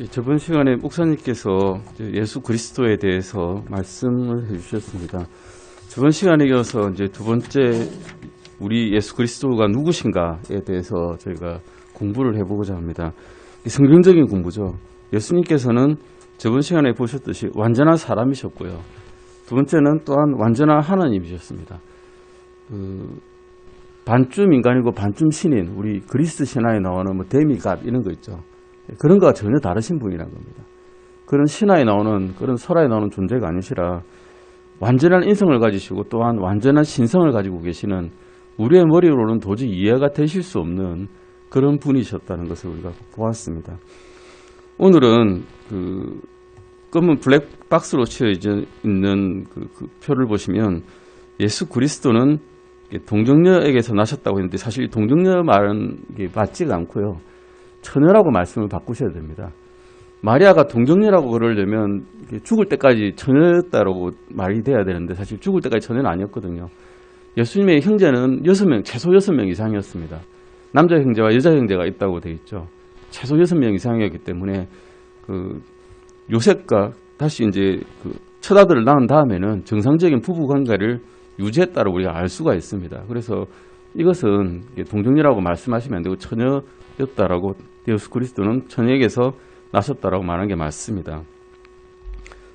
저번 시간에 목사님께서 예수 그리스도에 대해서 말씀을 해주셨습니다. 저번 시간에 이어서 이제 두 번째 우리 예수 그리스도가 누구신가에 대해서 저희가 공부를 해보고자 합니다. 성경적인 공부죠. 예수님께서는 저번 시간에 보셨듯이 완전한 사람이셨고요. 두 번째는 또한 완전한 하나님이셨습니다. 반쯤 인간이고 반쯤 신인, 우리 그리스 신화에 나오는 뭐 데미갓 이런 거 있죠. 그런 거와 전혀 다르신 분이라는 겁니다. 그런 신화에 나오는, 그런 설화에 나오는 존재가 아니시라 완전한 인성을 가지시고 또한 완전한 신성을 가지고 계시는, 우리의 머리로는 도저히 이해가 되실 수 없는 그런 분이셨다는 것을 우리가 보았습니다. 오늘은 그 검은 블랙박스로 치여 있는 그 표를 보시면 예수 그리스도는 동정녀에게서 나셨다고 했는데 사실 동정녀 말은 맞지가 않고요. 처녀라고 말씀을 바꾸셔야 됩니다. 마리아가 동정녀라고 그러려면 죽을 때까지 처녀였다라고 말이 돼야 되는데 사실 죽을 때까지 처녀는 아니었거든요. 예수님의 형제는 6명, 최소 6명 이상이었습니다. 남자 형제와 여자 형제가 있다고 되어 있죠. 최소 6명 이상이었기 때문에 그 요셉과 다시 이제 그 첫 아들을 낳은 다음에는 정상적인 부부 관계를 유지했다고 우리가 알 수가 있습니다. 그래서 이것은 동정녀라고 말씀하시면 안 되고 처녀였다라고, 예수 그리스도는 처녀에게서 나셨다라고 말하는 게 맞습니다.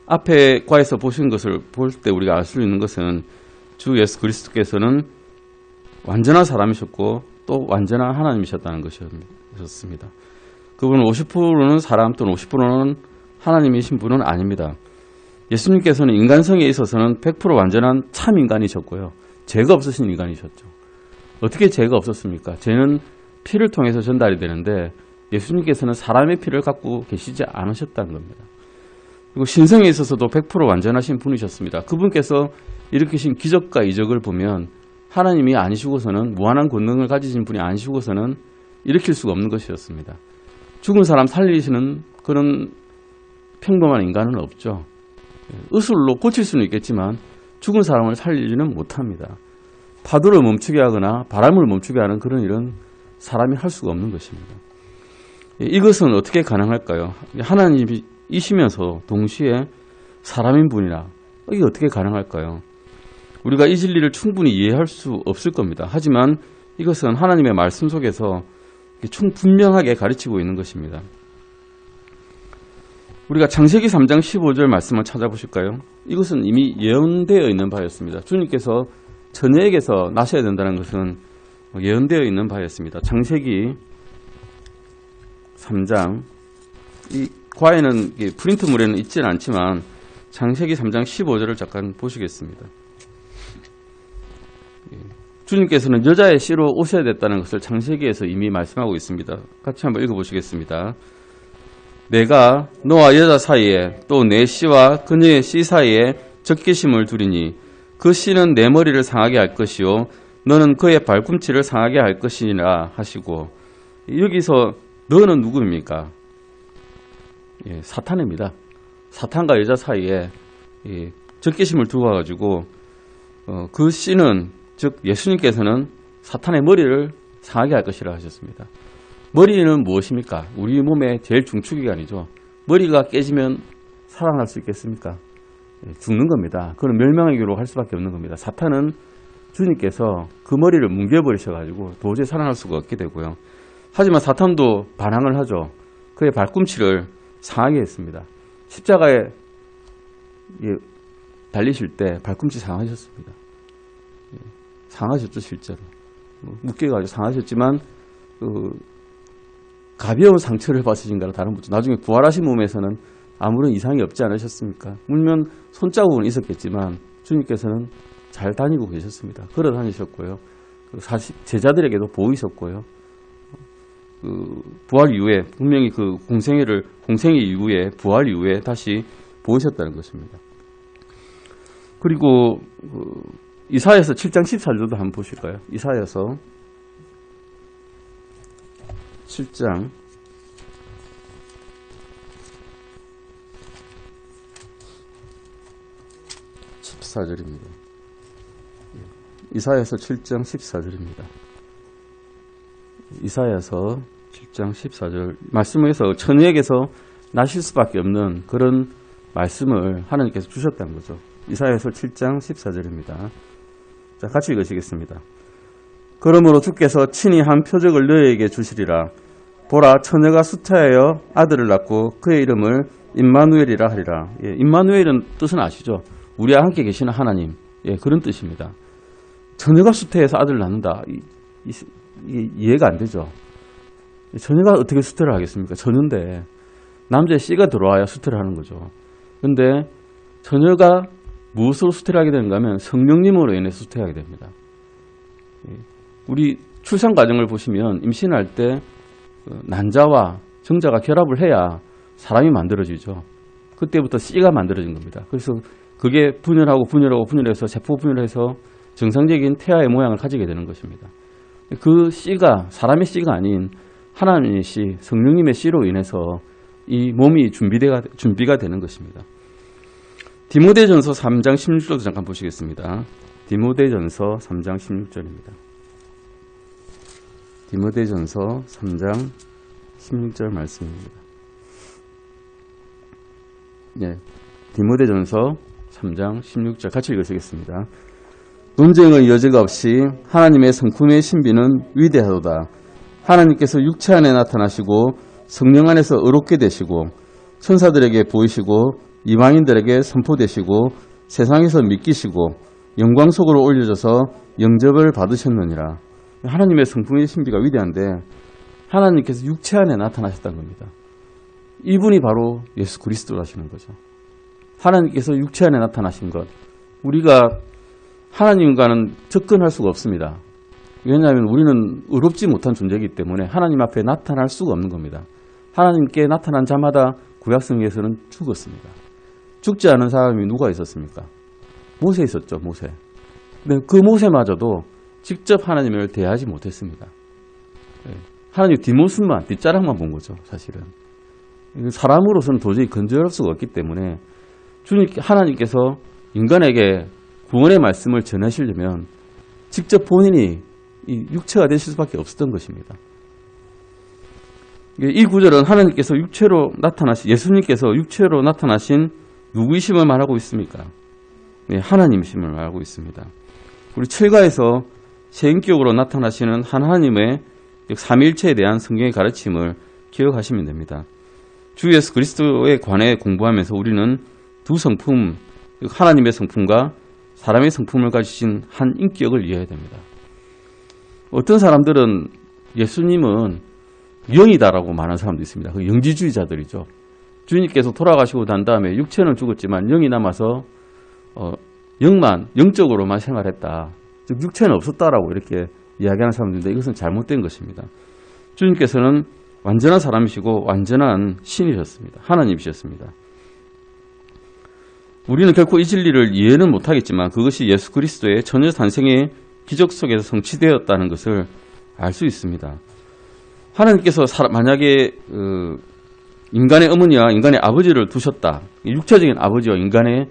앞에 과에서 보신 것을 볼 때 우리가 알 수 있는 것은 주 예수 그리스도께서는 완전한 사람이셨고 또 완전한 하나님이셨다는 것이었습니다. 그분은 50%는 사람 또는 50%는 하나님이신 분은 아닙니다. 예수님께서는 인간성에 있어서는 100% 완전한 참 인간이셨고요. 죄가 없으신 인간이셨죠. 어떻게 죄가 없었습니까? 죄는 피를 통해서 전달이 되는데 예수님께서는 사람의 피를 갖고 계시지 않으셨다는 겁니다. 그리고 신성에 있어서도 100% 완전하신 분이셨습니다. 그분께서 일으키신 기적과 이적을 보면 하나님이 아니시고서는, 무한한 권능을 가지신 분이 아니시고서는 일으킬 수가 없는 것이었습니다. 죽은 사람 살리시는 그런 평범한 인간은 없죠. 의술로 고칠 수는 있겠지만 죽은 사람을 살리지는 못합니다. 파도를 멈추게 하거나 바람을 멈추게 하는 그런 일은 사람이 할 수가 없는 것입니다. 이것은 어떻게 가능할까요? 하나님이시면서 동시에 사람인 분이라 이게 어떻게 가능할까요? 우리가 이 진리를 충분히 이해할 수 없을 겁니다. 하지만 이것은 하나님의 말씀 속에서 분명하게 가르치고 있는 것입니다. 우리가 창세기 3장 15절 말씀을 찾아보실까요? 이것은 이미 예언되어 있는 바였습니다. 주님께서 처녀에게서 나셔야 된다는 것은 예언되어 있는 바였습니다. 창세기 3장, 이 과에는 프린트물에는 있지는 않지만 창세기 3장 15절을 잠깐 보시겠습니다. 주님께서는 여자의 씨로 오셔야 됐다는 것을 창세기에서 이미 말씀하고 있습니다. 같이 한번 읽어보시겠습니다. 내가 너와 여자 사이에 또 내 씨와 그녀의 씨 사이에 적개심을 두리니 그 씨는 내 머리를 상하게 할 것이요 너는 그의 발꿈치를 상하게 할 것이라 하시고, 여기서 너는 누구입니까? 사탄입니다. 사탄과 여자 사이에 적개심을 두어 가지고 그 씨는, 즉 예수님께서는 사탄의 머리를 상하게 할 것이라 하셨습니다. 머리는 무엇입니까? 우리 몸의 제일 중추기관이죠. 머리가 깨지면 살아날 수 있겠습니까? 죽는 겁니다. 그건 멸망하기로 할 수밖에 없는 겁니다. 사탄은 주님께서 그 머리를 뭉개버리셔가지고 도저히 살아날 수가 없게 되고요. 하지만 사탄도 반항을 하죠. 그의 발꿈치를 상하게 했습니다. 십자가에 달리실 때 발꿈치 상하셨습니다. 상하셨죠, 실제로. 묶여가지고 상하셨지만 가벼운 상처를 받으신 거라 다른 거죠. 나중에 부활하신 몸에서는 아무런 이상이 없지 않으셨습니까? 물론 손자국은 있었겠지만 주님께서는 잘 다니고 계셨습니다. 걸어 다니셨고요. 제자들에게도 보이셨고요. 부활 이후에 분명히 그 공생애 이후에, 부활 이후에 다시 보이셨다는 것입니다. 그리고 이사야서 7장 14절도 한번 보실까요? 이사야서 7장 14절입니다. 이사야서 7장 14절입니다. 이사야서 7장 14절 말씀에서 처녀에게서 나실 수밖에 없는 그런 말씀을 하나님께서 주셨다는 거죠. 이사야서 7장 14절입니다. 자, 같이 읽으시겠습니다. 그러므로 주께서 친히 한 표적을 너희에게 주시리라. 보라, 처녀가 수태하여 아들을 낳고 그의 이름을 임마누엘이라 하리라. 예, 임마누엘은 뜻은 아시죠? 우리와 함께 계시는 하나님. 예, 그런 뜻입니다. 처녀가 수태해서 아들을 낳는다. 이해가 안 되죠. 처녀가 어떻게 수태를 하겠습니까? 처녀인데 남자의 씨가 들어와야 수태를 하는 거죠. 그런데 처녀가 무엇으로 수태를 하게 되는가 하면 성령님으로 인해 수태하게 됩니다. 우리 출산 과정을 보시면 임신할 때 난자와 정자가 결합을 해야 사람이 만들어지죠. 그때부터 씨가 만들어진 겁니다. 그래서 그게 분열해서 세포 분열해서 정상적인 태아의 모양을 가지게 되는 것입니다. 그 씨가 사람의 씨가 아닌 하나님의 씨, 성령님의 씨로 인해서 이 몸이 준비가 되는 것입니다. 디모데전서 3장 16절도 잠깐 보시겠습니다. 디모데전서 3장 16절입니다. 디모데전서 3장 16절 말씀입니다. 네, 디모데전서 3장 16절 같이 읽으시겠습니다. 논쟁의 여지가 없이 하나님의 성품의 신비는 위대하도다. 하나님께서 육체 안에 나타나시고 성령 안에서 의롭게 되시고 천사들에게 보이시고 이방인들에게 선포되시고 세상에서 믿기시고 영광 속으로 올려져서 영접을 받으셨느니라. 하나님의 성품의 신비가 위대한데 하나님께서 육체 안에 나타나셨다는 겁니다. 이분이 바로 예수 그리스도라시는 거죠. 하나님께서 육체 안에 나타나신 것, 우리가 하나님과는 접근할 수가 없습니다. 왜냐하면 우리는 의롭지 못한 존재이기 때문에 하나님 앞에 나타날 수가 없는 겁니다. 하나님께 나타난 자마다 구약성경에서는 죽었습니다. 죽지 않은 사람이 누가 있었습니까? 모세 있었죠, 모세. 근데 그 모세마저도 직접 하나님을 대하지 못했습니다. 하나님 뒷모습만, 뒷자락만 본 거죠, 사실은. 사람으로서는 도저히 건져낼 수가 없기 때문에 하나님께서 인간에게 구원의 말씀을 전하시려면 직접 본인이 이 육체가 되실 수밖에 없었던 것입니다. 이 구절은 하나님께서 예수님께서 육체로 나타나신 누구이심을 말하고 있습니까? 네, 하나님이심을 말하고 있습니다. 우리 7가에서 세인격으로 나타나시는 하나님의 삼위일체에 대한 성경의 가르침을 기억하시면 됩니다. 주 예수 그리스도에 관해 공부하면서 우리는 두 성품, 하나님의 성품과 사람의 성품을 가지신 한 인격을 이해해야 됩니다. 어떤 사람들은 예수님은 영이다라고 말하는 사람도 있습니다. 그 영지주의자들이죠. 주님께서 돌아가시고 난 다음에 육체는 죽었지만 영이 남아서 영적으로만 생활했다. 즉 육체는 없었다라고 이렇게 이야기하는 사람들인데 이것은 잘못된 것입니다. 주님께서는 완전한 사람이시고 완전한 신이셨습니다. 하나님이셨습니다. 우리는 결코 이 진리를 이해는 못하겠지만 그것이 예수 그리스도의 처녀 탄생의 기적 속에서 성취되었다는 것을 알 수 있습니다. 하나님께서 만약에 인간의 어머니와 인간의 아버지를 두셨다. 육체적인 아버지와 인간의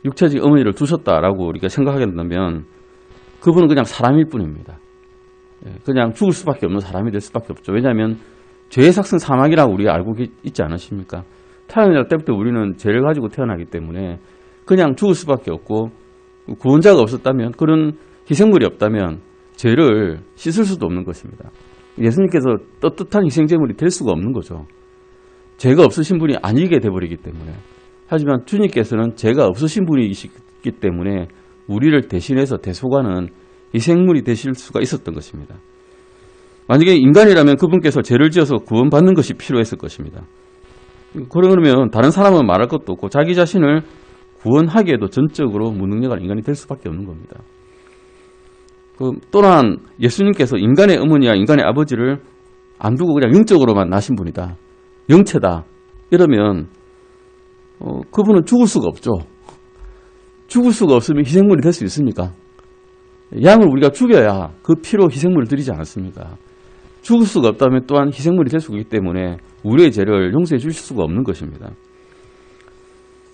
육체적인 어머니를 두셨다라고 우리가 생각하게 된다면 그분은 그냥 사람일 뿐입니다. 그냥 죽을 수밖에 없는 사람이 될 수밖에 없죠. 왜냐하면 죄의 삭슨 사망이라고 우리가 알고 있지 않으십니까? 태어날 때부터 우리는 죄를 가지고 태어나기 때문에 그냥 죽을 수밖에 없고 구원자가 없었다면 그런 희생물이 없다면 죄를 씻을 수도 없는 것입니다. 예수님께서 떳떳한 희생제물이 될 수가 없는 거죠. 죄가 없으신 분이 아니게 돼버리기 때문에. 하지만 주님께서는 죄가 없으신 분이시기 때문에 우리를 대신해서 대속하는 희생물이 되실 수가 있었던 것입니다. 만약에 인간이라면 그분께서 죄를 지어서 구원받는 것이 필요했을 것입니다. 그러면 다른 사람은 말할 것도 없고 자기 자신을 구원하기에도 전적으로 무능력한 인간이 될 수밖에 없는 겁니다. 또한 예수님께서 인간의 어머니와 인간의 아버지를 안 두고 그냥 영적으로만 나신 분이다. 영체다. 이러면 그분은 죽을 수가 없죠. 죽을 수가 없으면 희생물이 될 수 있습니까? 양을 우리가 죽여야 그 피로 희생물을 드리지 않았습니까? 죽을 수가 없다면 또한 희생물이 될 수가 있기 때문에 우리의 죄를 용서해 주실 수가 없는 것입니다.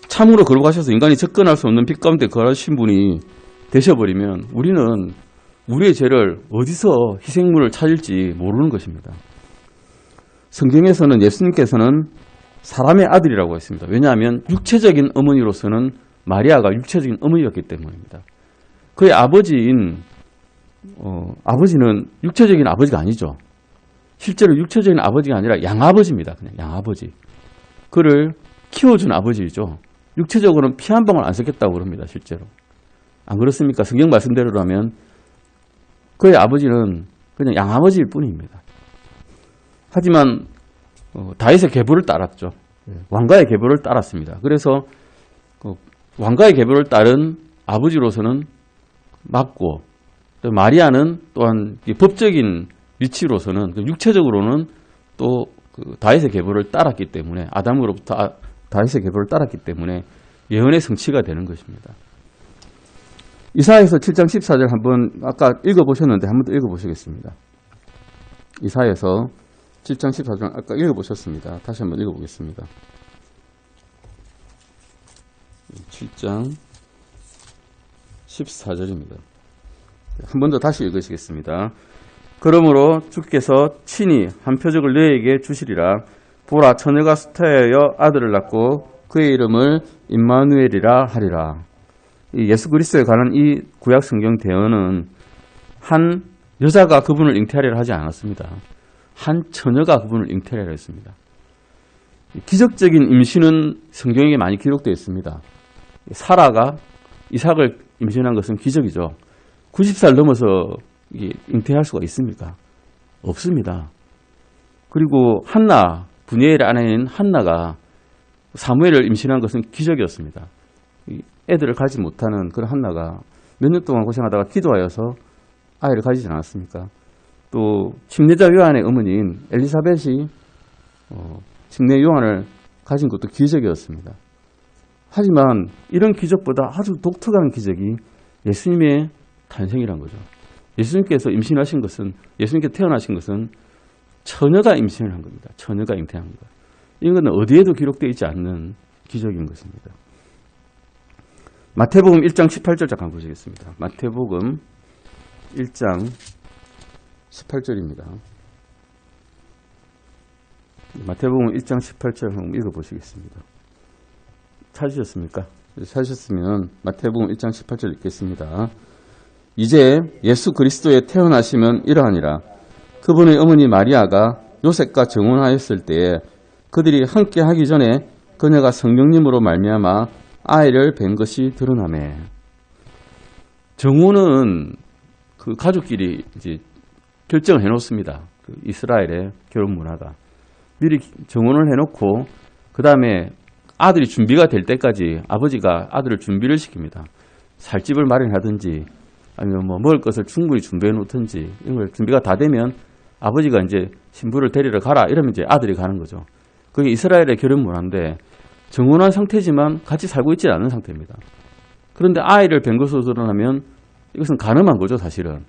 참으로 거룩하셔서 인간이 접근할 수 없는 빛 가운데 거하신 분이 되셔버리면 우리는 우리의 죄를 어디서 희생물을 찾을지 모르는 것입니다. 성경에서는 예수님께서는 사람의 아들이라고 했습니다. 왜냐하면 육체적인 어머니로서는 마리아가 육체적인 어머니였기 때문입니다. 그의 아버지인 아버지는 육체적인 아버지가 아니죠. 실제로 육체적인 아버지가 아니라 양아버지입니다. 그냥 양아버지. 그를 키워준 아버지이죠. 육체적으로는 피 한 방울 안 섞였다고 그럽니다. 실제로. 안 그렇습니까? 성경 말씀대로라면 그의 아버지는 그냥 양아버지일 뿐입니다. 하지만 다윗의 계보를 따랐죠. 왕가의 계보를 따랐습니다. 그래서 왕가의 계보를 따른 아버지로서는 맞고, 또 마리아는 또한 법적인 위치로서는 육체적으로는 또 다윗의 계보를 따랐기 때문에, 아담으로부터 다윗의 계보를 따랐기 때문에 예언의 성취가 되는 것입니다. 이사야서 7장 14절 한번 아까 읽어보셨는데 한번 더 읽어보시겠습니다. 이사야서 7장 14절 아까 읽어보셨습니다. 다시 한번 읽어보겠습니다. 7장 14절입니다. 한 번 더 다시 읽으시겠습니다. 그러므로 주께서 친히 한 표적을 너희에게 주시리라. 보라, 처녀가 수태하여 아들을 낳고 그의 이름을 임마누엘이라 하리라. 예수 그리스도에 관한 이 구약 성경 대언은 한 여자가 그분을 잉태하리라 하지 않았습니다. 한 처녀가 그분을 잉태하리라 했습니다. 기적적인 임신은 성경에 많이 기록되어 있습니다. 사라가 이삭을 임신한 것은 기적이죠. 90살 넘어서 잉태할 수가 있습니까? 없습니다. 그리고 한나, 분이엘의 아내인 한나가 사무엘을 임신한 것은 기적이었습니다. 애들을 가지 못하는 그런 한나가 몇 년 동안 고생하다가 기도하여서 아이를 가지지 않았습니까? 또 침례자 요한의 어머니인 엘리사벳이 침례 요한을 가진 것도 기적이었습니다. 하지만 이런 기적보다 아주 독특한 기적이 예수님의 탄생이란 거죠. 예수님께서 임신하신 것은, 예수님께 태어나신 것은 처녀가 임신을 한 겁니다. 처녀가 잉태한 것. 이건 어디에도 기록되어 있지 않는 기적인 것입니다. 마태복음 1장 18절 잠깐 보시겠습니다. 마태복음 1장 18절입니다. 마태복음 1장 18절 한번 읽어보시겠습니다. 찾으셨습니까? 찾으셨으면 마태복음 1장 18절 읽겠습니다. 이제 예수 그리스도의 태어나심은 이러하니라. 그분의 어머니 마리아가 요셉과 정혼하였을 때에 그들이 함께 하기 전에 그녀가 성령님으로 말미암아 아이를 뵌 것이 드러나매. 정혼은 그 가족끼리 이제 결정을 해놓습니다. 그 이스라엘의 결혼 문화가. 미리 정혼을 해놓고 그 다음에 아들이 준비가 될 때까지 아버지가 아들을 준비를 시킵니다. 살 집을 마련하든지 아니면 뭐 먹을 것을 충분히 준비해 놓든지 이런 걸 준비가 다 되면 아버지가 이제 신부를 데리러 가라 이러면 이제 아들이 가는 거죠. 그게 이스라엘의 결혼 문화인데 정혼한 상태지만 같이 살고 있지 않은 상태입니다. 그런데 아이를 뵌 것으로 드러나면 이것은 간음한 거죠, 사실은.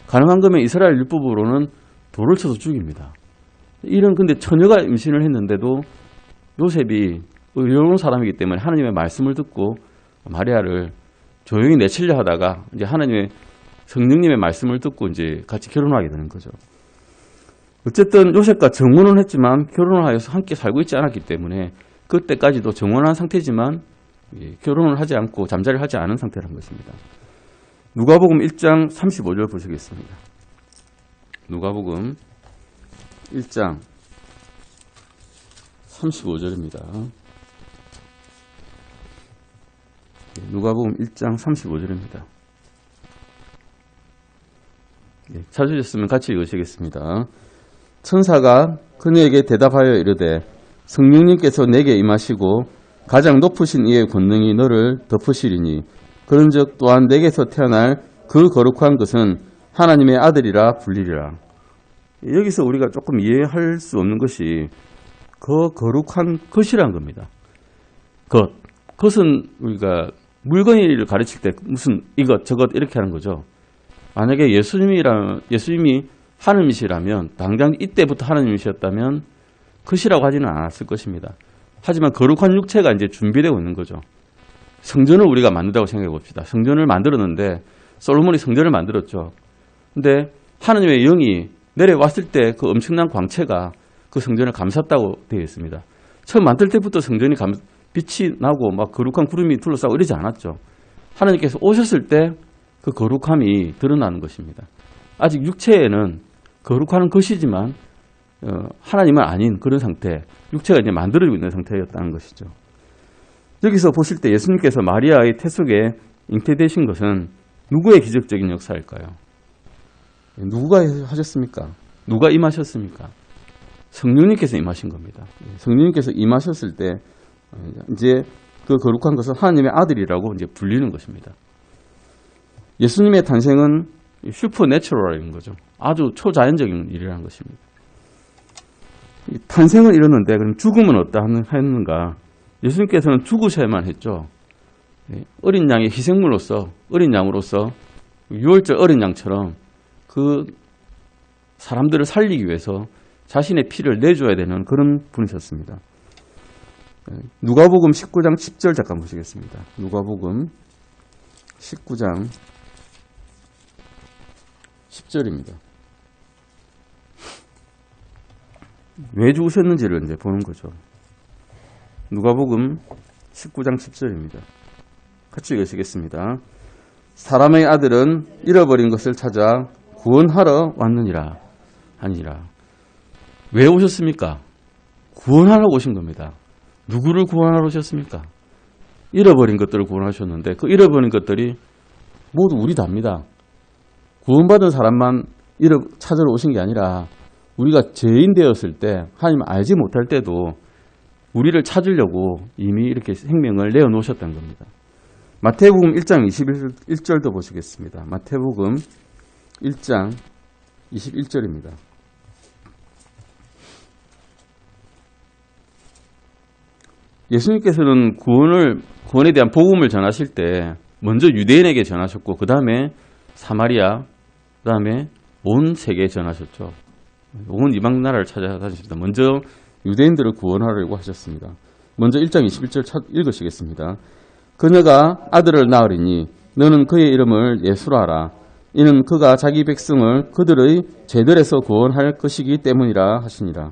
간음한 거면 이스라엘 율법으로는 돌을 쳐서 죽입니다. 이런 근데 처녀가 임신을 했는데도 요셉이 의로운 사람이기 때문에 하나님의 말씀을 듣고 마리아를 조용히 내치려 하다가 이제 하나님의 성령님의 말씀을 듣고 이제 같이 결혼하게 되는 거죠. 어쨌든 요셉과 정혼은 했지만 결혼을 하여서 함께 살고 있지 않았기 때문에 그때까지도 정혼한 상태지만 결혼을 하지 않고 잠자리를 하지 않은 상태라는 것입니다. 누가복음 1장 35절 보시겠습니다. 누가복음 1장 35절입니다. 누가복음 1장 35절입니다. 찾으셨으면 같이 읽으시겠습니다. 천사가 그녀에게 대답하여 이르되 성령님께서 내게 임하시고 가장 높으신 이의 권능이 너를 덮으시리니 그런즉 또한 내게서 태어날 그 거룩한 것은 하나님의 아들이라 불리리라. 여기서 우리가 조금 이해할 수 없는 것이 그 거룩한 것이란 겁니다. 것은 우리가 물건을 가르칠 때 무슨 이것 저것 이렇게 하는 거죠. 만약에 예수님이 하나님이시라면 당장 이때부터 하나님이셨다면 것이라고 하지는 않았을 것입니다. 하지만 거룩한 육체가 이제 준비되고 있는 거죠. 성전을 우리가 만든다고 생각해 봅시다. 성전을 만들었는데 솔로몬이 성전을 만들었죠. 근데 하나님의 영이 내려왔을 때 그 엄청난 광채가 그 성전을 감쌌다고 되어 있습니다. 처음 만들 때부터 성전이 빛이 나고 막 거룩한 구름이 둘러싸고 이러지 않았죠. 하나님께서 오셨을 때 그 거룩함이 드러나는 것입니다. 아직 육체에는 거룩한 것이지만 하나님은 아닌 그런 상태, 육체가 이제 만들어지고 있는 상태였다는 것이죠. 여기서 보실 때 예수님께서 마리아의 태 속에 잉태되신 것은 누구의 기적적인 역사일까요? 누가 하셨습니까? 누가 임하셨습니까? 성령님께서 임하신 겁니다. 성령님께서 임하셨을 때 이제 그 거룩한 것은 하나님의 아들이라고 이제 불리는 것입니다. 예수님의 탄생은 슈퍼내추럴인 거죠. 아주 초자연적인 일이라는 것입니다. 탄생을 이뤘는데 그럼 죽음은 어떠했는가? 예수님께서는 죽으셔야만 했죠. 어린 양의 희생물로서, 어린 양으로서 6월절 어린 양처럼 그 사람들을 살리기 위해서 자신의 피를 내줘야 되는 그런 분이셨습니다. 누가복음 19장 10절 잠깐 보시겠습니다. 누가복음 19장 10절입니다. 왜 죽으셨는지를 이제 보는 거죠. 누가복음 19장 10절입니다. 같이 읽으시겠습니다. 사람의 아들은 잃어버린 것을 찾아 구원하러 왔느니라 하니라. 왜 오셨습니까? 구원하러 오신 겁니다. 누구를 구원하러 오셨습니까? 잃어버린 것들을 구원하셨는데 그 잃어버린 것들이 모두 우리 답니다. 구원받은 사람만 찾으러 오신 게 아니라 우리가 죄인 되었을 때 하나님 알지 못할 때도 우리를 찾으려고 이미 이렇게 생명을 내어놓으셨다는 겁니다. 마태복음 1장 21절도 보시겠습니다. 마태복음 1장 21절입니다. 예수님께서는 구원에 대한 복음을 전하실 때 먼저 유대인에게 전하셨고 그 다음에 사마리아, 그 다음에 온 세계에 전하셨죠. 온 이방 나라를 찾아다니십니다. 먼저 유대인들을 구원하려고 하셨습니다. 먼저 1장 21절 읽으시겠습니다. 그녀가 아들을 낳으리니 너는 그의 이름을 예수라 하라. 이는 그가 자기 백성을 그들의 죄들에서 구원할 것이기 때문이라 하시니라.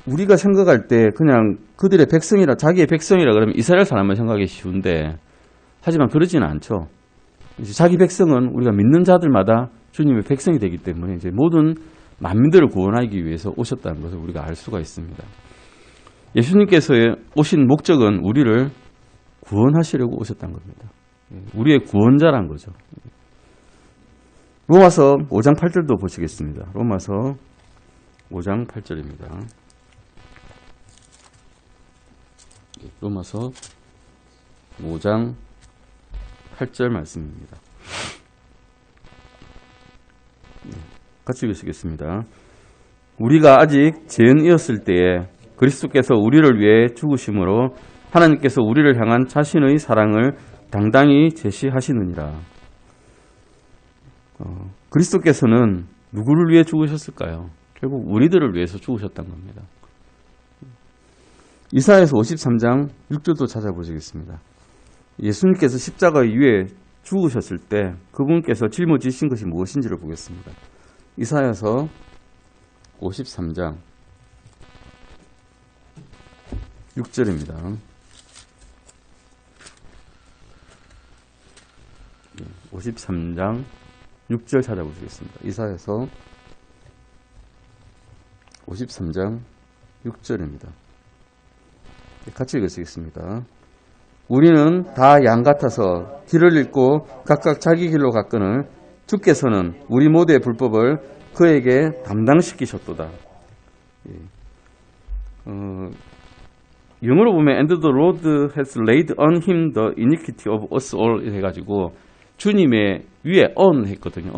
우리가 생각할 때 그냥 그들의 백성이라, 자기의 백성이라 그러면 이스라엘 사람만 생각하기 쉬운데 하지만 그러지는 않죠. 자기 백성은 우리가 믿는 자들마다 주님의 백성이 되기 때문에 이제 모든 만민들을 구원하기 위해서 오셨다는 것을 우리가 알 수가 있습니다. 예수님께서 오신 목적은 우리를 구원하시려고 오셨다는 겁니다. 우리의 구원자란 거죠. 로마서 5장 8절도 보시겠습니다. 로마서 5장 8절입니다. 로마서 5장 8절 말씀입니다. 같이 읽으시겠습니다. 우리가 아직 죄인이었을 때에 그리스도께서 우리를 위해 죽으심으로 하나님께서 우리를 향한 자신의 사랑을 당당히 제시하시느니라. 그리스도께서는 누구를 위해 죽으셨을까요? 결국 우리들을 위해서 죽으셨던 겁니다. 이사야서 53장 6절도 찾아보시겠습니다. 예수님께서 십자가 위에 죽으셨을 때 그분께서 짊어지신 것이 무엇인지를 보겠습니다. 이사야서 53장 6절입니다. 53장 6절 찾아보시겠습니다. 이사야서 53장 6절입니다. 같이 읽으시겠습니다. 우리는 다 양 같아서 길을 잃고 각각 자기 길로 갔거늘 주께서는 우리 모두의 불법을 그에게 담당시키셨도다. 영어로 보면 And the Lord has laid on him the iniquity of us all 해가지고 주님의 위에 on 했거든요.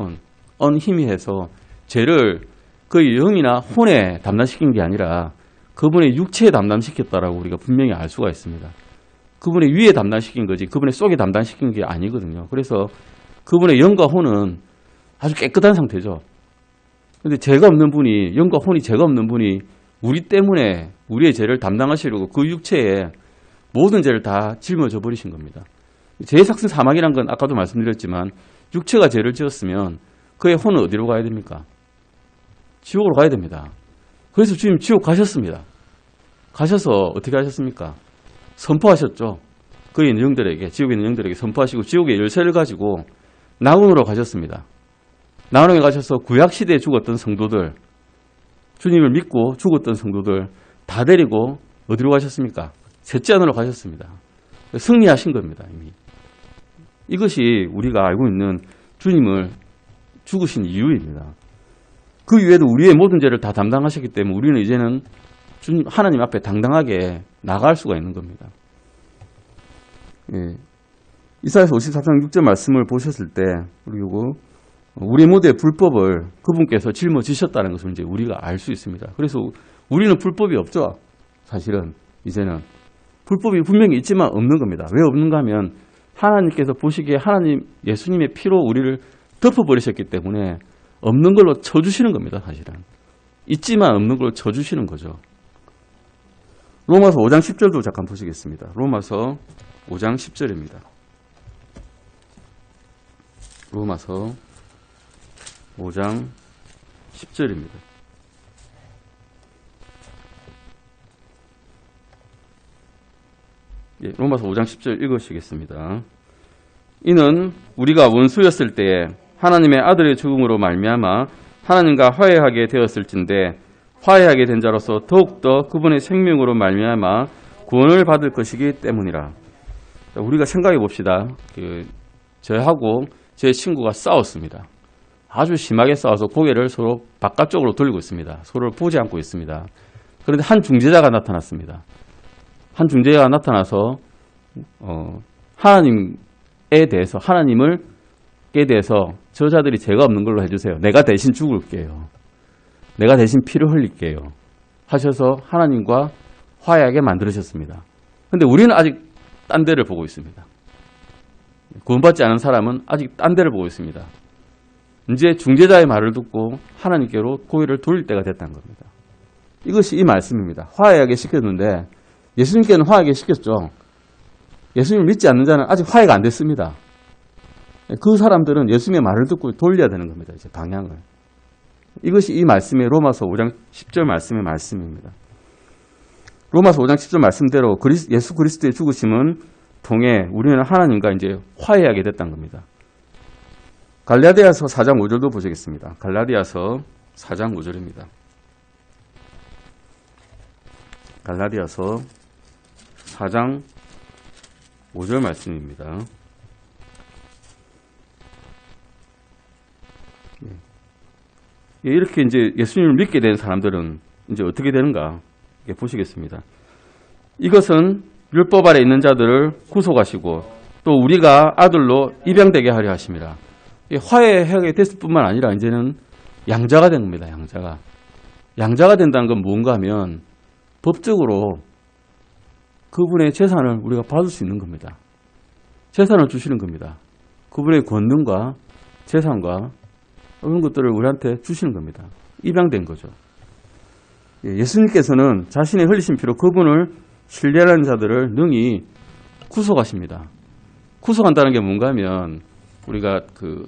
on 힘이 해서 죄를 그 영이나 혼에 담당시킨 게 아니라 그분의 육체에 담당시켰다라고 우리가 분명히 알 수가 있습니다. 그분의 위에 담당시킨 거지 그분의 속에 담당시킨 게 아니거든요. 그래서 그분의 영과 혼은 아주 깨끗한 상태죠. 그런데 죄가 없는 분이, 영과 혼이 죄가 없는 분이 우리 때문에 우리의 죄를 담당하시려고 그 육체에 모든 죄를 다 짊어져 버리신 겁니다. 죄의 삭슨 사망이란 건 아까도 말씀드렸지만 육체가 죄를 지었으면 그의 혼은 어디로 가야 됩니까? 지옥으로 가야 됩니다. 그래서 주님 지옥 가셨습니다. 가셔서 어떻게 하셨습니까? 선포하셨죠. 그 있는 영들에게, 지옥에 있는 영들에게 선포하시고 지옥의 열쇠를 가지고 낙원으로 가셨습니다. 낙원에 가셔서 구약시대에 죽었던 성도들, 주님을 믿고 죽었던 성도들 다 데리고 어디로 가셨습니까? 셋째 하늘로 가셨습니다. 승리하신 겁니다. 이미. 이것이 우리가 알고 있는 주님을 죽으신 이유입니다. 그 이외에도 우리의 모든 죄를 다 담당하셨기 때문에 우리는 이제는 주님, 하나님 앞에 당당하게 나갈 수가 있는 겁니다. 예. 이사야서 54장 6절 말씀을 보셨을 때, 그리고 우리 모두의 불법을 그분께서 짊어지셨다는 것을 이제 우리가 알 수 있습니다. 그래서 우리는 불법이 없죠. 사실은 이제는 불법이 분명히 있지만 없는 겁니다. 왜 없는가 하면 하나님께서 보시기에 하나님 예수님의 피로 우리를 덮어버리셨기 때문에 없는 걸로 쳐주시는 겁니다. 사실은 있지만 없는 걸로 쳐주시는 거죠. 로마서 5장 10절도 잠깐 보시겠습니다. 로마서 5장 10절입니다. 로마서 5장 10절입니다. 예, 로마서 5장 10절 읽으시겠습니다. 이는 우리가 원수였을 때에 하나님의 아들의 죽음으로 말미암아 하나님과 화해하게 되었을진데 화해하게 된 자로서 더욱더 그분의 생명으로 말미암아 구원을 받을 것이기 때문이라. 우리가 생각해 봅시다. 저하고 제 친구가 싸웠습니다. 아주 심하게 싸워서 고개를 서로 바깥쪽으로 돌리고 있습니다. 서로를 보지 않고 있습니다. 그런데 한 중재자가 나타났습니다. 한 중재자가 나타나서 하나님에 대해서 하나님을에 대해서 저자들이 죄가 없는 걸로 해주세요. 내가 대신 죽을게요. 내가 대신 피를 흘릴게요. 하셔서 하나님과 화해하게 만들으셨습니다. 그런데 우리는 아직 딴 데를 보고 있습니다. 구원받지 않은 사람은 아직 딴 데를 보고 있습니다. 이제 중재자의 말을 듣고 하나님께로 고개를 돌릴 때가 됐다는 겁니다. 이것이 이 말씀입니다. 화해하게 시켰는데 예수님께는 화해하게 시켰죠. 예수님을 믿지 않는 자는 아직 화해가 안 됐습니다. 그 사람들은 예수님의 말을 듣고 돌려야 되는 겁니다. 이제 방향을. 이것이 이 말씀의 로마서 5장 10절 말씀의 말씀입니다. 로마서 5장 10절 말씀대로 예수 그리스도의 죽으심은 통해 우리는 하나님과 이제 화해하게 됐다는 겁니다. 갈라디아서 4장 5절도 보시겠습니다. 갈라디아서 4장 5절입니다. 갈라디아서 4장 5절 말씀입니다. 이렇게 이제 예수님을 믿게 된 사람들은 이제 어떻게 되는가 보시겠습니다. 이것은 율법 아래 있는 자들을 구속하시고 또 우리가 아들로 입양되게 하려 하심이라. 화해하게 됐을 뿐만 아니라 이제는 양자가 된 겁니다. 양자가 된다는 건 뭔가 하면 법적으로 그분의 재산을 우리가 받을 수 있는 겁니다. 재산을 주시는 겁니다. 그분의 권능과 재산과 이런 것들을 우리한테 주시는 겁니다. 입양된 거죠. 예수님께서는 자신의 흘리신 피로 그분을 신뢰하는 자들을 능히 구속하십니다. 구속한다는 게 뭔가 하면 우리가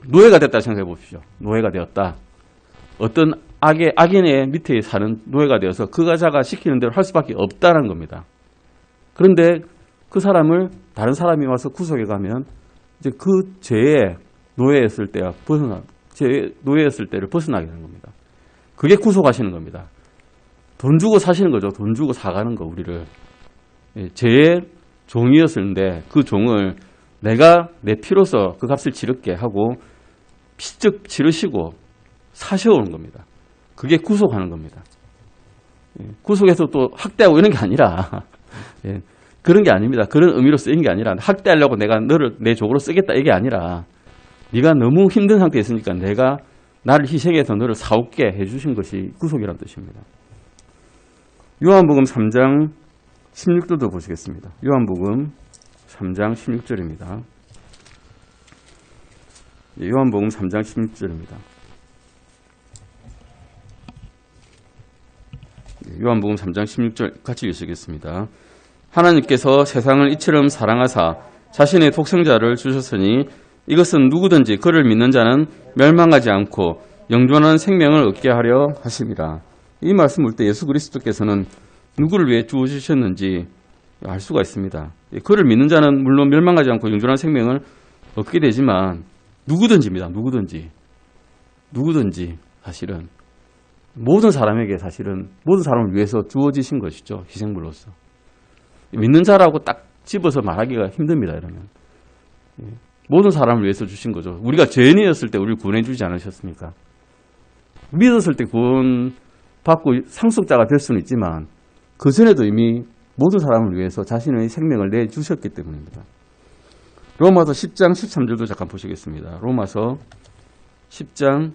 노예가 됐다 생각해 보십시오. 노예가 되었다. 어떤 악인의 밑에 사는 노예가 되어서 그 자가 시키는 대로 할 수밖에 없다는 겁니다. 그런데 그 사람을 다른 사람이 와서 구속해 가면 이제 그 죄의 노예였을 때와 노예였을 때를 벗어나게 되는 겁니다. 그게 구속하시는 겁니다. 돈 주고 사시는 거죠. 돈 주고 사가는 거, 우리를. 죄의 종이었는데 그 종을 내가 내 피로서 그 값을 치르게 하고 피적 치르시고 사셔오는 겁니다. 그게 구속하는 겁니다. 구속해서 또 학대하고 이런 게 아니라 그런 게 아닙니다. 그런 의미로 쓰인 게 아니라 학대하려고 내가 너를 내 족으로 쓰겠다 이게 아니라 네가 너무 힘든 상태에 있으니까 내가 나를 희생해서 너를 사옵게 해주신 것이 구속이라는 뜻입니다. 요한복음 3장 16절도 보시겠습니다. 요한복음 3장 16절입니다. 요한복음 3장 16절입니다. 요한복음 3장 16절 같이 읽으시겠습니다. 하나님께서 세상을 이처럼 사랑하사 자신의 독생자를 주셨으니 이것은 누구든지 그를 믿는 자는 멸망하지 않고 영존한 생명을 얻게 하려 하심이라. 이 말씀 볼 때 예수 그리스도께서는 누구를 위해 주어주셨는지 알 수가 있습니다. 그를 믿는 자는 물론 멸망하지 않고 영존한 생명을 얻게 되지만 누구든지입니다. 누구든지 사실은 모든 사람에게 사실은 모든 사람을 위해서 주어지신 것이죠. 희생물로서. 믿는 자라고 딱 집어서 말하기가 힘듭니다. 이러면. 모든 사람을 위해서 주신 거죠. 우리가 죄인이었을 때 우리를 구원해 주지 않으셨습니까? 믿었을 때 구원받고 상속자가 될 수는 있지만 그 전에도 이미 모든 사람을 위해서 자신의 생명을 내주셨기 때문입니다. 로마서 10장 13절도 잠깐 보시겠습니다. 로마서 10장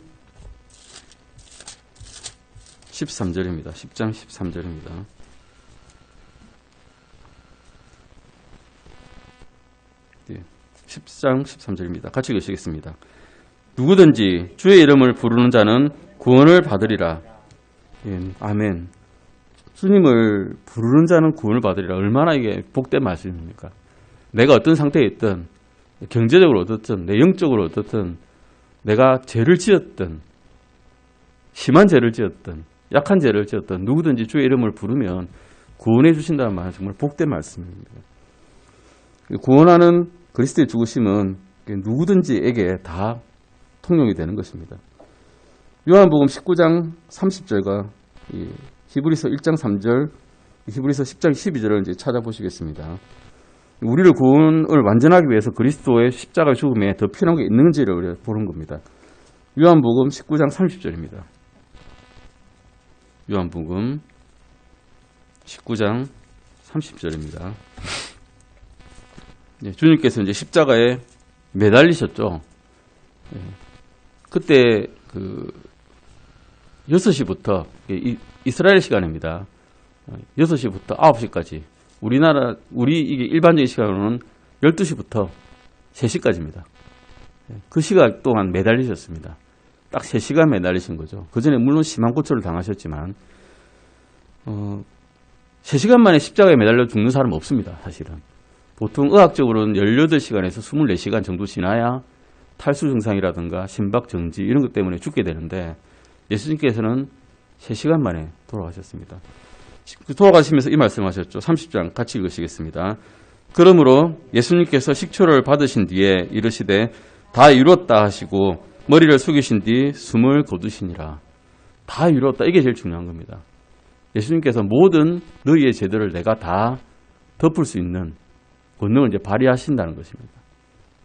13절입니다. 10장 13절입니다. 네, 10장 13절입니다. 같이 읽으시겠습니다. 누구든지 주의 이름을 부르는 자는 구원을 받으리라. 예, 아멘. 주님을 부르는 자는 구원을 받으리라. 얼마나 이게 복된 말씀입니까? 내가 어떤 상태에 있든 경제적으로 어떻든 내 영적으로 어떻든 내가 죄를 지었든 심한 죄를 지었든 약한 죄를 지었든 누구든지 주의 이름을 부르면 구원해 주신다는 말은 정말 복된 말씀입니다. 구원하는 그리스도의 죽으심은 누구든지에게 다 통용이 되는 것입니다. 요한복음 19장 30절과 히브리서 1장 3절, 히브리서 10장 12절을 이제 찾아보시겠습니다. 우리를 구원을 완전하기 위해서 그리스도의 십자가 죽음에 더 필요한 게 있는지를 우리가 보는 겁니다. 요한복음 19장 30절입니다. 요한복음 19장 30절입니다. 주님께서 이제 십자가에 매달리셨죠. 그때 6시부터 이스라엘 시간입니다. 6시부터 9시까지 우리 이게 일반적인 시간으로는 12시부터 3시까지입니다. 그 시간 동안 매달리셨습니다. 딱 3시간 매달리신 거죠. 그 전에 물론 심한 고초를 당하셨지만 3시간 만에 십자가에 매달려 죽는 사람은 없습니다. 사실은. 보통 의학적으로는 18시간에서 24시간 정도 지나야 탈수 증상이라든가 심박 정지 이런 것 때문에 죽게 되는데 예수님께서는 3시간 만에 돌아가셨습니다. 돌아가시면서 이 말씀하셨죠. 30장 같이 읽으시겠습니다. 그러므로 예수님께서 식초를 받으신 뒤에 이르시되 다 이루었다 하시고 머리를 숙이신 뒤 숨을 거두시니라. 다 이루었다. 이게 제일 중요한 겁니다. 예수님께서 모든 너희의 죄들을 내가 다 덮을 수 있는 권능을 이제 발휘하신다는 것입니다.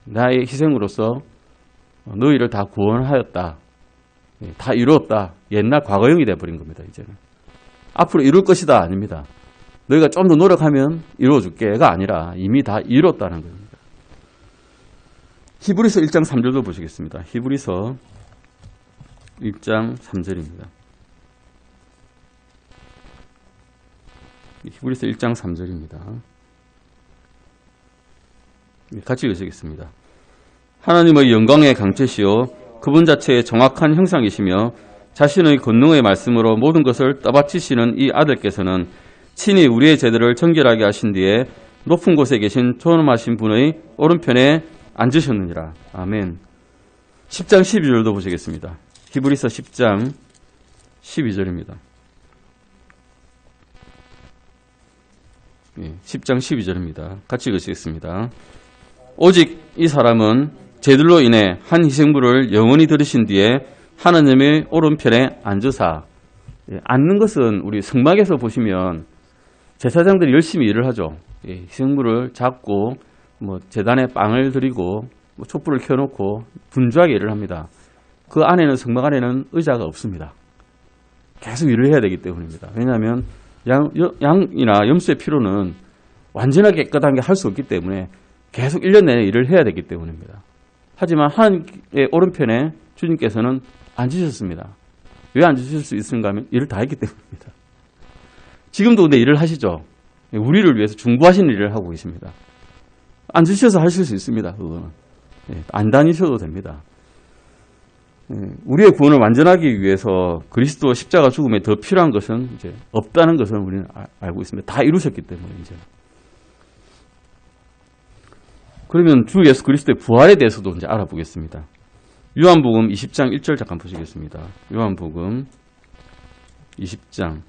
나의 희생으로서 너희를 다 구원하였다. 다 이루었다. 옛날 과거형이 되어버린 겁니다. 이제는. 앞으로 이룰 것이다. 아닙니다. 너희가 좀 더 노력하면 이루어줄게가 아니라 이미 다 이뤘다는 겁니다. 히브리서 1장 3절도 보시겠습니다. 히브리서 1장 3절입니다. 히브리서 1장 3절입니다. 같이 읽으시겠습니다. 하나님의 영광의 강체시요 그분 자체의 정확한 형상이시며 자신의 권능의 말씀으로 모든 것을 떠받치시는 이 아들께서는 친히 우리의 죄들을 정결하게 하신 뒤에 높은 곳에 계신 존엄하신 분의 오른편에 앉으셨느니라. 아멘. 10장 12절도 보시겠습니다. 히브리서 10장 12절입니다. 10장 12절입니다. 같이 읽으시겠습니다. 오직 이 사람은 죄들로 인해 한 희생물을 영원히 들으신 뒤에 하나님의 오른편에 앉으사. 앉는 것은 우리 성막에서 보시면 제사장들이 열심히 일을 하죠. 희생물을 잡고 제단에 빵을 드리고 촛불을 켜놓고 분주하게 일을 합니다. 그 안에는 성막 안에는 의자가 없습니다. 계속 일을 해야 되기 때문입니다. 왜냐하면 양이나 염소의 피로는 완전하게 깨끗하게 할 수 없기 때문에 계속 1년 내내 일을 해야 되기 때문입니다. 하지만 하나님의 오른편에 주님께서는 앉으셨습니다. 왜 앉으실 수 있는가 하면 일을 다 했기 때문입니다. 지금도 근데 일을 하시죠. 우리를 위해서 중보하시는 일을 하고 계십니다. 앉으셔서 하실 수 있습니다. 그거는. 안 다니셔도 됩니다. 우리의 구원을 완전하기 위해서 그리스도 십자가 죽음에 더 필요한 것은 이제 없다는 것을 우리는 알고 있습니다. 다 이루셨기 때문에 이제. 그러면 주 예수 그리스도의 부활에 대해서도 이제 알아보겠습니다. 요한복음 20장 1절 잠깐 보시겠습니다. 요한복음 20장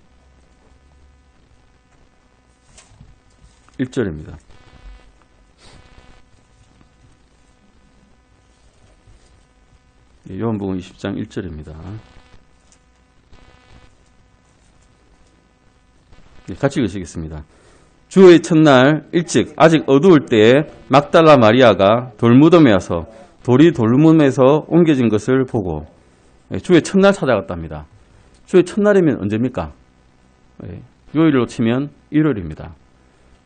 1절입니다. 요한복음 20장 1절입니다. 같이 읽으시겠습니다. 주의 첫날 일찍 아직 어두울 때에 막달라 마리아가 돌무덤에 와서 돌이 돌무덤에서 옮겨진 것을 보고 주의 첫날 찾아갔답니다. 주의 첫날이면 언제입니까? 요일로 치면 1월입니다.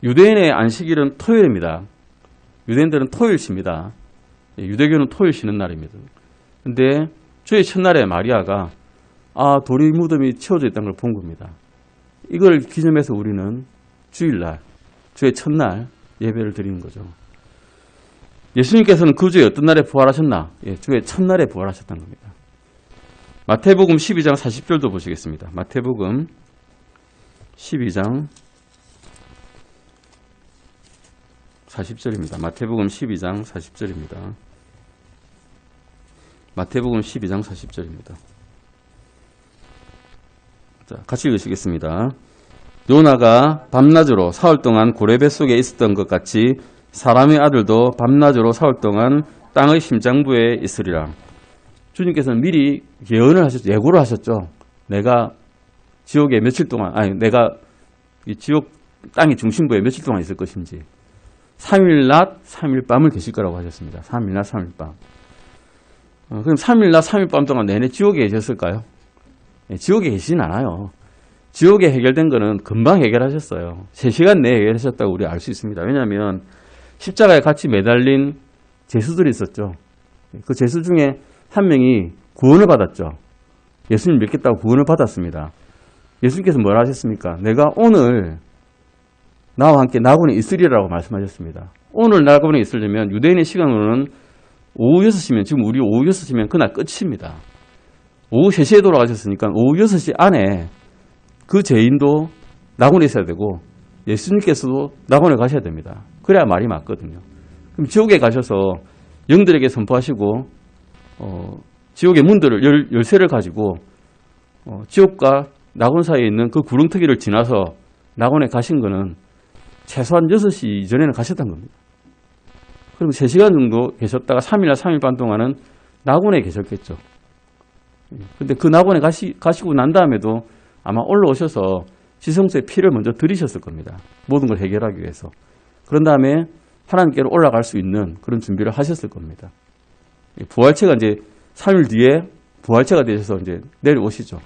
유대인의 안식일은 토요일입니다. 유대인들은 토요일 쉽니다. 유대교는 토요일 쉬는 날입니다. 근데 주의 첫날에 마리아가 돌이 무덤이 채워져 있다는 걸 본 겁니다. 이걸 기념해서 우리는 주일날, 주의 첫날 예배를 드리는 거죠. 예수님께서는 그 주에 어떤 날에 부활하셨나? 주의 첫날에 부활하셨다는 겁니다. 마태복음 12장 40절도 보시겠습니다. 마태복음 12장 40절입니다. 마태복음 12장 40절입니다. 마태복음 12장 40절입니다. 자, 같이 읽으시겠습니다. 요나가 밤낮으로 사흘 동안 고래 뱃속에 있었던 것 같이 사람의 아들도 밤낮으로 사흘 동안 땅의 심장부에 있으리라. 주님께서는 미리 예언을 하셨죠. 예고를 하셨죠. 내가 지옥에 며칠 동안, 내가 이 지옥 땅의 중심부에 며칠 동안 있을 것인지 3일 낮, 3일 밤을 계실 거라고 하셨습니다. 3일 낮, 3일 밤. 그럼 3일 낮, 3일 밤 동안 내내 지옥에 계셨을까요? 지옥에 계시진 않아요. 지옥에 해결된 거는 금방 해결하셨어요. 3시간 내에 해결하셨다고 우리 알 수 있습니다. 왜냐하면 십자가에 같이 매달린 제수들이 있었죠. 그 제수 중에 한 명이 구원을 받았죠. 예수님 믿겠다고 구원을 받았습니다. 예수님께서 뭐라 하셨습니까? 내가 오늘 나와 함께 낙원에 있으리라고 말씀하셨습니다. 오늘 낙원에 있으려면 유대인의 시간으로는 오후 6시면, 지금 우리 오후 6시면 그날 끝입니다. 오후 3시에 돌아가셨으니까 오후 6시 안에 그 죄인도 낙원에 있어야 되고 예수님께서도 낙원에 가셔야 됩니다. 그래야 말이 맞거든요. 그럼 지옥에 가셔서 영들에게 선포하시고 지옥의 문들을 열쇠를 가지고 지옥과 낙원 사이에 있는 그 구렁텅이를 지나서 낙원에 가신 거는 최소한 6시 이전에는 가셨던 겁니다. 그럼 3시간 정도 계셨다가 3일이나 3일 반 동안은 낙원에 계셨겠죠. 근데 그 낙원에 가시고 난 다음에도 아마 올라오셔서 지성소의 피를 먼저 들이셨을 겁니다. 모든 걸 해결하기 위해서. 그런 다음에 하나님께로 올라갈 수 있는 그런 준비를 하셨을 겁니다. 부활체가 이제 3일 뒤에 부활체가 되셔서 이제 내려오시죠.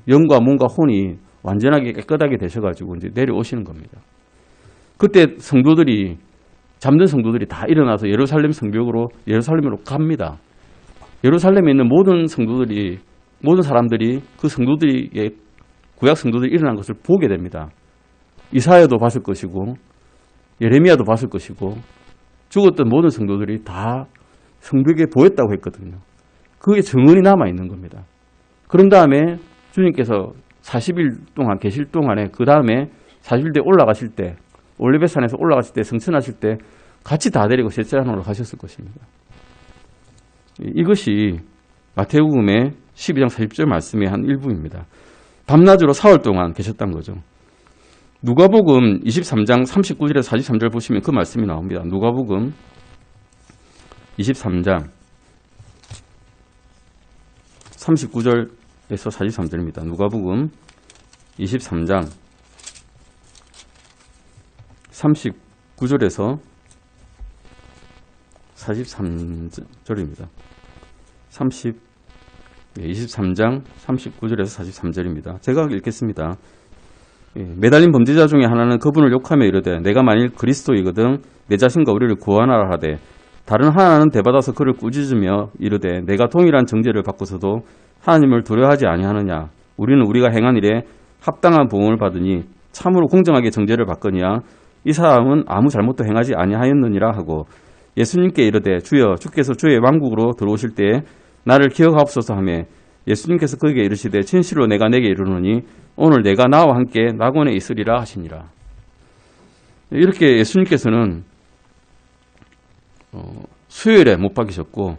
영과 몸과 혼이 완전하게 깨끗하게 되셔가지고 이제 내려오시는 겁니다. 그때 성도들이, 잠든 성도들이 다 일어나서 예루살렘 성벽으로, 예루살렘으로 갑니다. 예루살렘에 있는 모든 성도들이, 모든 사람들이 그 성도들의, 구약 성도들이 일어난 것을 보게 됩니다. 이사야도 봤을 것이고, 예레미야도 봤을 것이고, 죽었던 모든 성도들이 다 성벽에 보였다고 했거든요. 그게 증언이 남아있는 겁니다. 그런 다음에 주님께서 40일 동안 계실 동안에 그 다음에 40일째 올라가실 때, 올리브산에서 올라가실 때, 성천하실 때 같이 다 데리고 셋째 하늘로 가셨을 것입니다. 이것이 마태복음의 12장 40절 말씀의 한 일부입니다. 밤낮으로 사흘 동안 계셨다는 거죠. 누가복음 23장 39절에서 43절 보시면 그 말씀이 나옵니다. 누가복음 23장 39절에서 43절입니다. 누가복음 23장 39절에서 43절입니다. 23장 39절에서 43절입니다. 제가 읽겠습니다. 매달린 범죄자 중에 하나는 그분을 욕하며 이르되 내가 만일 그리스도이거든 내 자신과 우리를 구원하라 하되 다른 하나는 대받아서 그를 꾸짖으며 이르되 내가 동일한 정죄를 받고서도 하나님을 두려워하지 아니하느냐. 우리는 우리가 행한 일에 합당한 보응을 받으니 참으로 공정하게 정죄를 받거니와 이 사람은 아무 잘못도 행하지 아니하였느니라 하고 예수님께 이르되 주여 주께서 주의 왕국으로 들어오실 때에 나를 기억하옵소서 하며 예수님께서 그에게 이르시되 진실로 내가 내게 이르노니 오늘 내가 나와 함께 낙원에 있으리라 하시니라. 이렇게 예수님께서는 수요일에 못 박이셨고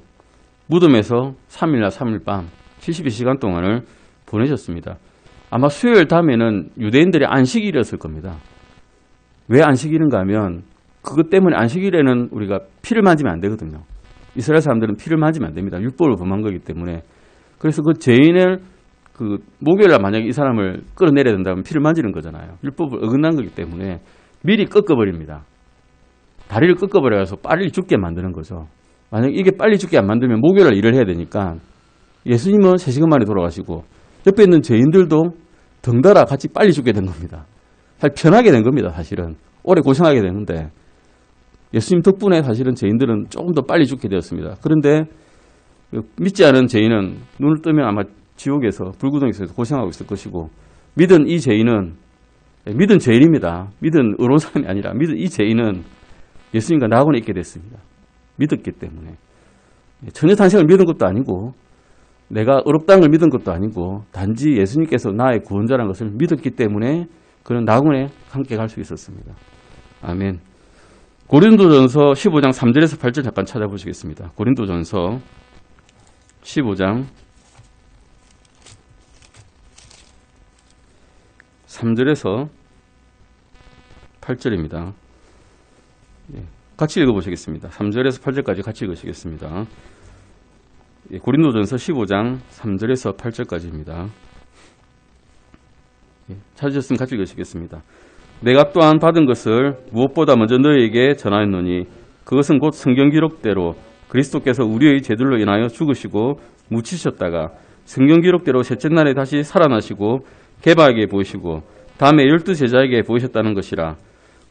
무덤에서 3일날 3일 밤 72시간 동안을 보내셨습니다. 아마 수요일 다음에는 유대인들의 안식일이었을 겁니다. 왜 안식일인가 하면 그것 때문에 안식일에는 우리가 피를 만지면 안 되거든요. 이스라엘 사람들은 피를 만지면 안 됩니다. 율법을 범한 거기 때문에. 그래서 그 죄인을 그 목요일날 만약에 이 사람을 끌어내려야 된다면 피를 만지는 거잖아요. 율법을 어긋난 거기 때문에 미리 꺾어버립니다. 다리를 꺾어버려서 빨리 죽게 만드는 거죠. 만약에 이게 빨리 죽게 안 만들면 목요일날 일을 해야 되니까 예수님은 3시간 만에 돌아가시고 옆에 있는 죄인들도 덩달아 같이 빨리 죽게 된 겁니다. 사실 편하게 된 겁니다. 사실은 오래 고생하게 되는데 예수님 덕분에 사실은 죄인들은 조금 더 빨리 죽게 되었습니다. 그런데 믿지 않은 죄인은 눈을 뜨면 아마 지옥에서 불구덩이에서 고생하고 있을 것이고 믿은 이 죄인은 믿은 죄인입니다. 믿은 의로운 사람이 아니라 믿은 이 죄인은 예수님과 낙원에 있게 됐습니다. 믿었기 때문에 전혀 탄생을 믿은 것도 아니고 내가 의롭다는 걸 믿은 것도 아니고 단지 예수님께서 나의 구원자라는 것을 믿었기 때문에 그는 낙원에 함께 갈 수 있었습니다. 아멘. 고린도전서 15장 3절에서 8절 잠깐 찾아보시겠습니다. 고린도전서 15장 3절에서 8절입니다. 같이 읽어보시겠습니다. 3절에서 8절까지 같이 읽으시겠습니다. 고린도전서 15장 3절에서 8절까지입니다. 찾으셨으면 같이 읽으시겠습니다. 내가 또한 받은 것을 무엇보다 먼저 너희에게 전하였노니 그것은 곧 성경 기록대로 그리스도께서 우리의 죄들로 인하여 죽으시고 묻히셨다가 성경 기록대로 셋째 날에 다시 살아나시고 게바에게 보이시고 다음에 12제자에게 보이셨다는 것이라.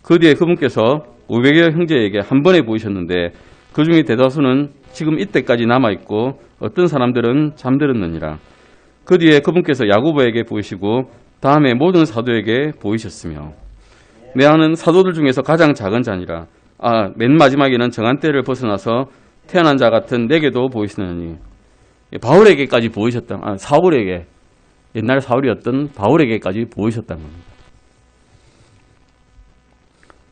그 뒤에 그분께서 500여 형제에게 한 번에 보이셨는데 그 중에 대다수는 지금 이때까지 남아있고 어떤 사람들은 잠들었느니라. 그 뒤에 그분께서 야고보에게 보이시고 다음에 모든 사도에게 보이셨으며 내 아는 사도들 중에서 가장 작은 자니라. 맨 마지막에는 정한 때를 벗어나서 태어난 자 같은 내게도 보이시느니. 바울에게까지 보이셨다. 사울에게 옛날 사울이었던 바울에게까지 보이셨다는 겁니다.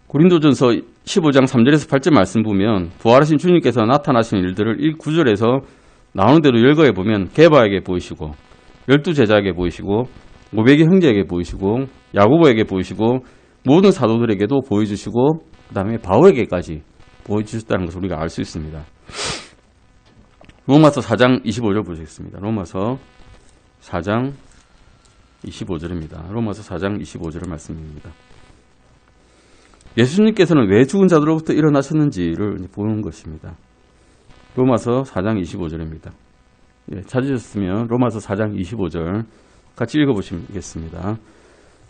고린도전서 15장 3절에서 8절 말씀 보면 부활하신 주님께서 나타나신 일들을 이 9절에서 나오는 대로 열거해 보면 게바에게 보이시고 12제자에게 보이시고 500의 형제에게 보이시고 야고보에게 보이시고 모든 사도들에게도 보여주시고 그 다음에 바울에게까지 보여주셨다는 것을 우리가 알 수 있습니다. 로마서 4장 25절 보시겠습니다. 로마서 4장 25절입니다. 로마서 4장 25절의 말씀입니다. 예수님께서는 왜 죽은 자들로부터 일어나셨는지를 보는 것입니다. 로마서 4장 25절입니다. 찾으셨으면 로마서 4장 25절 같이 읽어보시겠습니다.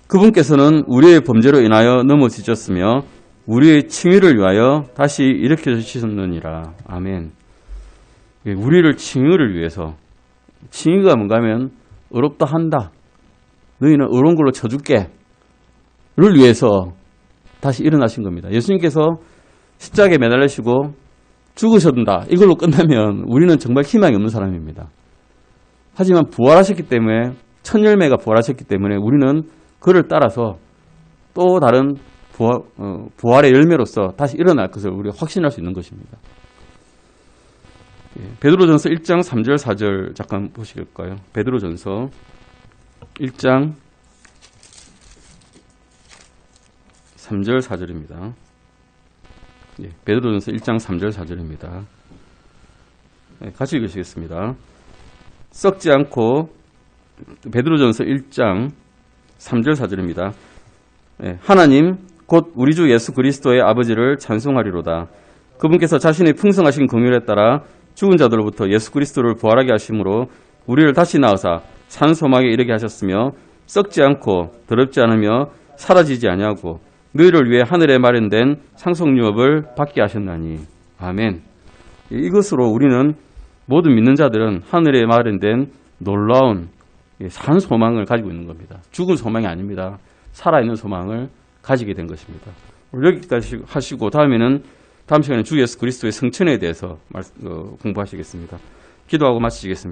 그분께서는 우리의 범죄로 인하여 넘어지셨으며 우리의 칭의를 위하여 다시 일으켜주셨느니라. 아멘. 우리를 칭의를 위해서, 칭의가 뭔가 하면 의롭다 한다, 너희는 의로운 걸로 쳐줄게 를 위해서 다시 일어나신 겁니다. 예수님께서 십자가에 매달리시고 죽으셨다 이걸로 끝나면 우리는 정말 희망이 없는 사람입니다. 하지만 부활하셨기 때문에, 첫 열매가 부활하셨기 때문에 우리는 그를 따라서 또 다른 부활의 열매로서 다시 일어날 것을 우리가 확신할 수 있는 것입니다. 베드로전서 1장 3절 4절 잠깐 보실까요? 베드로전서 1장 3절 4절입니다. 베드로전서 1장 3절 4절입니다. 같이 읽으시겠습니다. 썩지 않고, 베드로전서 1장 3절 4절입니다. 하나님 곧 우리 주 예수 그리스도의 아버지를 찬송하리로다. 그분께서 자신의 풍성하신 긍휼에 따라 죽은 자들로부터 예수 그리스도를 부활하게 하심으로 우리를 다시 낳으사 산 소망에 이르게 하셨으며 썩지 않고 더럽지 않으며 사라지지 아니하고 너희를 위해 하늘에 마련된 상속유업을 받게 하셨나니. 아멘. 이것으로 우리는 모든 믿는 자들은 하늘에 마련된 놀라운 산 소망을 가지고 있는 겁니다. 죽은 소망이 아닙니다. 살아있는 소망을 가지게 된 것입니다. 여기까지 하시고 다음 시간에 주 예수 그리스도의 성천에 대해서 공부하시겠습니다. 기도하고 마치겠습니다.